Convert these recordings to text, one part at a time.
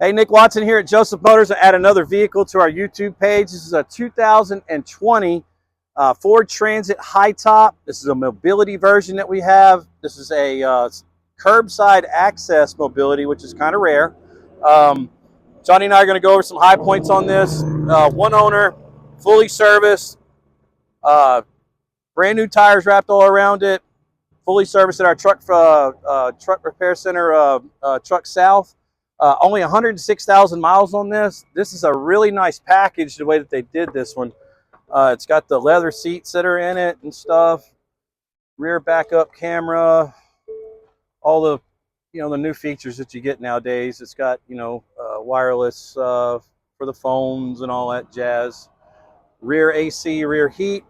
Hey, Nick Watson here at Joseph Motors. I add another vehicle to our YouTube page. This is a 2020 Ford Transit High Top. This is a mobility version that we have. This is a curbside access mobility, which is kind of rare. Johnny and I are going to go over some high points on this. One owner, fully serviced, brand new tires wrapped all around it, fully serviced at our truck repair center, Truck South. Only 106,000 miles on this. This is a really nice package the way that they did this one. It's got the leather seats that are in it and stuff, rear backup camera, all the the new features that you get nowadays. It's got wireless for the phones and all that jazz. Rear AC, rear heat.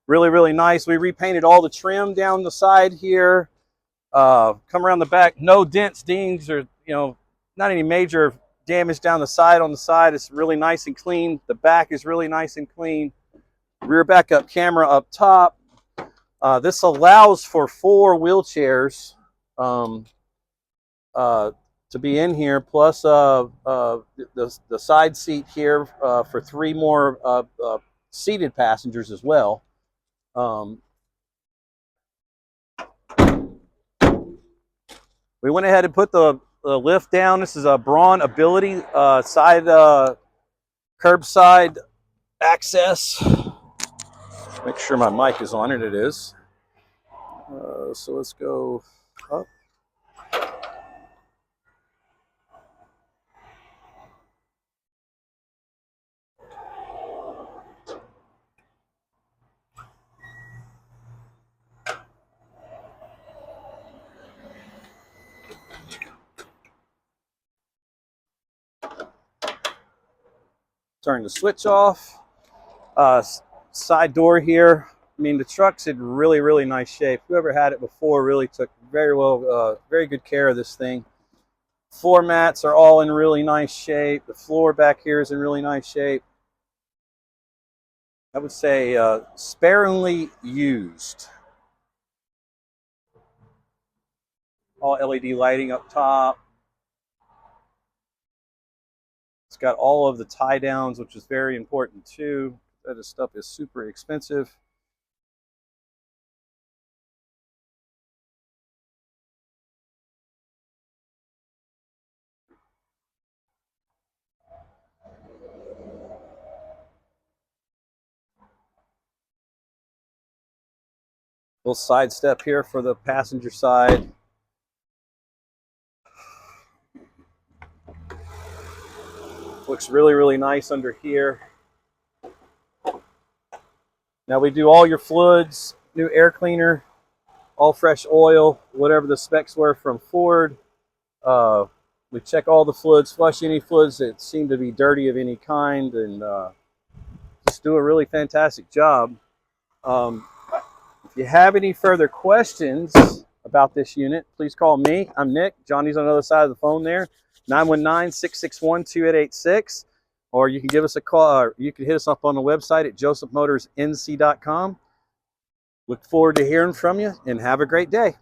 Really, really nice. We repainted all the trim down the side here. Come around the back, no dents, dings, or not any major damage down the side. On the side, it's really nice and clean. The back is really nice and clean. Rear backup camera up top. This allows for 4 wheelchairs to be in here, plus the side seat here for 3 more seated passengers as well. We went ahead and put the lift down. This is a BraunAbility curbside access. Make sure my mic is on it. It is. So let's go up. Turn the switch off. Side door here. I mean, the truck's in really, really nice shape. Whoever had it before really took very good care of this thing. Floor mats are all in really nice shape. The floor back here is in really nice shape. I would say sparingly used. All LED lighting up top. It's got all of the tie downs, which is very important too. That stuff is super expensive. Little side step here for the passenger side. Looks really, really nice under here. Now we do all your fluids, new air cleaner, all fresh oil, whatever the specs were from Ford. We check all the fluids, flush any fluids that seem to be dirty of any kind, and just do a really fantastic job. If you have any further questions about this unit, please call me. I'm Nick. Johnny's on the other side of the phone there. 919-661-2886, or you can give us a call, or you can hit us up on the website at josephmotorsnc.com. Look forward to hearing from you, and have a great day.